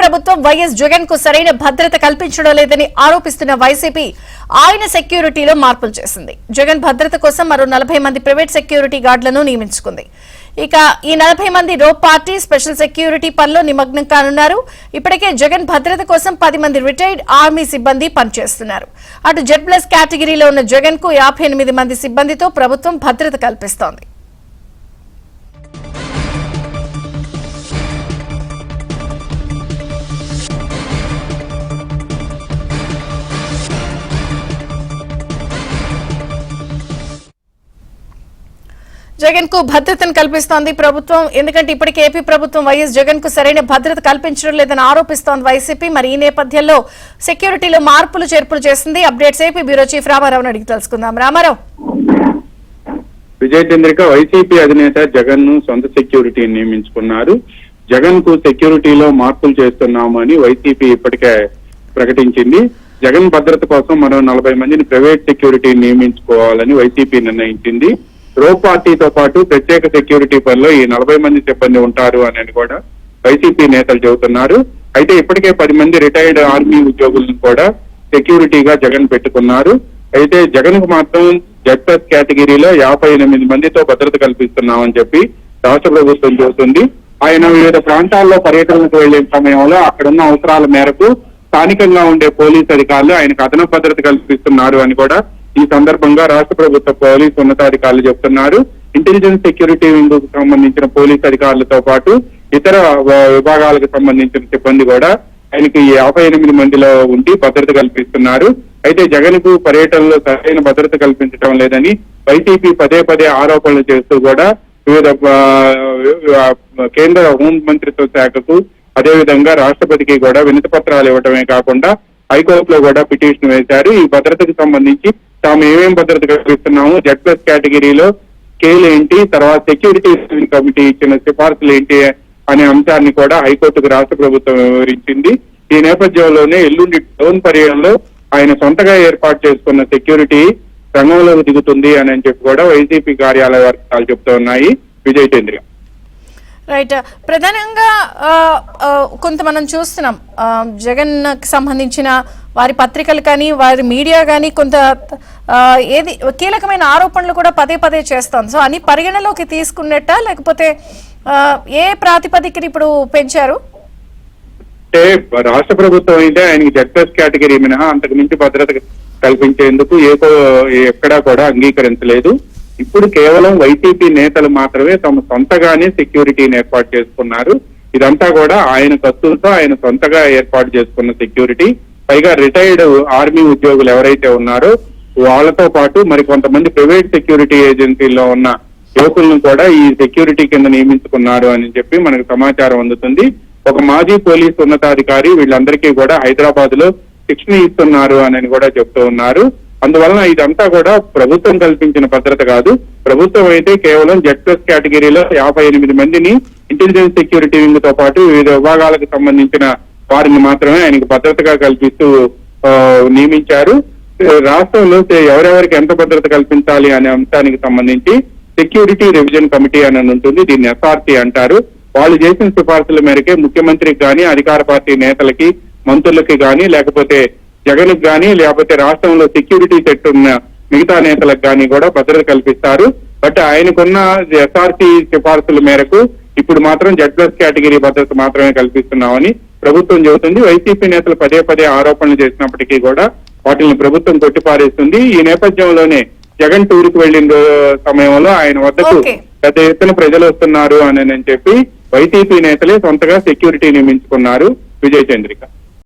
ప్రభుత్వం వైఎస్ జగన్ కు సరైన భద్రత కల్పించడం లేదని ఆరోపిస్తున్న వైసీపీ ఆయన సెక్యూరిటీలో మార్పులు చేసింది. జగన్ భద్రత కోసం మరో 40 మంది ప్రైవేట్ సెక్యూరిటీ గార్డులను నియమించుకుంది. ఇక ఈ 40 మంది రో పార్టీ స్పెషల్ సెక్యూరిటీ పనిలో నిమగ్నం కానున్నారు. ఇప్పటికే జగన్ భద్రత కోసం 10 మంది రిటైర్డ్ ఆర్మీ సిబ్బంది పనిచేస్తున్నారు. అటు Z+ కేటగిరీలో ఉన్న జగన్ కు 58 మంది సిబ్బందితో ప్రభుత్వం భద్రత కల్పిస్తోంది. జగన్ కు భద్రతను కల్పిస్తోంది ప్రభుత్వం. ఎందుకంటే ఇప్పటికే ఏపీ ప్రభుత్వం వైఎస్ జగన్ కు సరైన భద్రత కల్పించడం లేదని ఆరోపిస్తోంది వైసీపీ. మరి ఈ నేపథ్యంలో సెక్యూరిటీలో మార్పులు చేర్పులు చేసింది. అప్డేట్స్ ఏపీ బ్యూరో చీఫ్ రామారావుని అడిగి తెలుసుకుందాం. రామారావు. విజయ చంద్రిక, వైసీపీ అధినేత జగన్ ను సొంత సెక్యూరిటీని నియమించుకున్నారు. జగన్ కు సెక్యూరిటీలో మార్పులు చేస్తున్నామని వైసీపీ ఇప్పటికే ప్రకటించింది. జగన్ భద్రత కోసం మరో 40 మందిని ప్రైవేట్ సెక్యూరిటీని నియమించుకోవాలని వైసీపీ నిర్ణయించింది. రో పార్టీతో పాటు ప్రత్యేక సెక్యూరిటీ పనిలో ఈ 40 మంది సిబ్బంది ఉంటారు అని కూడా వైసీపీ నేతలు చెబుతున్నారు. అయితే ఇప్పటికే 10 మంది రిటైర్డ్ ఆర్మీ ఉద్యోగులను కూడా సెక్యూరిటీగా జగన్ పెట్టుకున్నారు. అయితే జగన్ కు మాత్రం Z+ కేటగిరీలో 58 మందితో భద్రత కల్పిస్తున్నామని చెప్పి రాష్ట్ర ప్రభుత్వం చెబుతుంది. ఆయన వివిధ ప్రాంతాల్లో పర్యటనకు వెళ్లే సమయంలో అక్కడున్న అవసరాల మేరకు స్థానికంగా ఉండే పోలీస్ అధికారులు ఆయనకు అదనపు భద్రత కల్పిస్తున్నారు అని కూడా ఈ సందర్భంగా రాష్ట్ర ప్రభుత్వ పోలీసు ఉన్నతాధికారులు చెప్తున్నారు. ఇంటెలిజెన్స్ సెక్యూరిటీ వింగ్ కు సంబంధించిన పోలీసు అధికారులతో పాటు ఇతర విభాగాలకు సంబంధించిన సిబ్బంది కూడా ఆయనకి 58 మందిలో ఉండి భద్రత కల్పిస్తున్నారు. అయితే జగన్ కు పర్యటనలో సరైన భద్రత కల్పించడం లేదని వైసీపీ పదే ఆరోపణలు చేస్తూ కూడా వివిధ కేంద్ర హోం మంత్రిత్వ శాఖకు అదేవిధంగా రాష్ట్రపతికి కూడా వినతి పత్రాలు ఇవ్వటమే కాకుండా హైకోర్టులో కూడా పిటిషన్ వేశారు. ఈ భద్రతకు సంబంధించి తాము ఏమేం భద్రత కల్పిస్తున్నాము, Z+ కేటగిరీలో స్కేల్ ఏంటి, తర్వాత సెక్యూరిటీ కమిటీ ఇచ్చిన సిఫార్సులు ఏంటి అనే అంశాన్ని కూడా హైకోర్టుకు రాష్ట్ర ప్రభుత్వం వివరించింది. ఈ నేపథ్యంలోనే ఎల్లుండి టౌన్ పర్యటనలో ఆయన సొంతగా ఏర్పాటు చేసుకున్న సెక్యూరిటీ రంగంలోకి దిగుతుంది అని చెప్పి కూడా వైసీపీ కార్యాలయ వర్గాలు చెప్తూ ఉన్నాయి. విజయ్ చంద్ర. రైట్. ప్రధానంగా కొంత మనం చూస్తున్నాం జగన్ కి సంబంధించిన వారి పత్రికలు కానీ వారి మీడియా కానీ కొంత ఏది కీలకమైన ఆరోపణలు కూడా పదే చేస్తాం. సో అని పరిగణలోకి తీసుకున్నట్ట లేకపోతే ఏ ప్రాతిపదికన ఇప్పుడు పెంచారు? అంటే రాష్ట్ర ప్రభుత్వం అయితే ఆయనకి Z+ కేటగిరీ మినహా అంతకు మించి భద్రత కల్పించేందుకు ఎక్కడా కూడా అంగీకరించలేదు. ఇప్పుడు కేవలం వైసీపీ నేతలు మాత్రమే తమ సొంతగానే సెక్యూరిటీని ఏర్పాటు చేసుకున్నారు. ఇదంతా కూడా ఆయన ఖర్చులతో ఆయన సొంతగా ఏర్పాటు చేసుకున్న సెక్యూరిటీ. పైగా రిటైర్డ్ ఆర్మీ ఉద్యోగులు ఎవరైతే ఉన్నారో వాళ్ళతో పాటు మరి కొంతమంది ప్రైవేట్ సెక్యూరిటీ ఏజెన్సీల్లో ఉన్న యువకులను కూడా ఈ సెక్యూరిటీ కింద నియమించుకున్నారు అని చెప్పి మనకు సమాచారం అందుతుంది. ఒక మాజీ పోలీసు ఉన్నతాధికారి వీళ్ళందరికీ కూడా హైదరాబాద్ లో శిక్షణ ఇస్తున్నారు అని కూడా చెప్తూ ఉన్నారు. అందువలన ఇదంతా కూడా ప్రభుత్వం కల్పించిన భద్రత కాదు. ప్రభుత్వం అయితే కేవలం Z+ కేటగిరీలో 58 మందిని ఇంటెలిజెన్స్ సెక్యూరిటీ వింగ్ తో పాటు వివిధ విభాగాలకు సంబంధించిన వారిని మాత్రమే ఆయనకు భద్రతగా కల్పిస్తూ నియమించారు. రాష్ట్రంలో ఎవరెవరికి ఎంత భద్రత కల్పించాలి అనే అంశానికి సంబంధించి సెక్యూరిటీ రివిజన్ కమిటీ అని ఉంటుంది. దీన్ని SRC అంటారు. వాళ్ళు చేసిన సిఫార్సుల మేరకే ముఖ్యమంత్రికి కానీ అధికార పార్టీ నేతలకి మంత్రులకి కానీ లేకపోతే జగన్ కానీ లేకపోతే రాష్ట్రంలో సెక్యూరిటీ సెట్ ఉన్న మిగతా నేతలకు కానీ కూడా భద్రత కల్పిస్తారు. బట్ ఆయనకున్న SRC సిఫార్సుల మేరకు ఇప్పుడు మాత్రం Z+ కేటగిరీ భద్రత మాత్రమే కల్పిస్తున్నామని ప్రభుత్వం చెబుతుంది. వైసీపీ నేతలు పదే ఆరోపణలు చేసినప్పటికీ కూడా వాటిని ప్రభుత్వం కొట్టిపారేస్తుంది. ఈ నేపథ్యంలోనే జగన్ టూర్కు వెళ్లిన సమయంలో ఆయన వద్దకు పెద్ద ఎత్తున ప్రజలు వస్తున్నారు అని చెప్పి వైసీపీ నేతలే సొంతగా సెక్యూరిటీ నియమించుకున్నారు. విజయ్ చంద్రిక.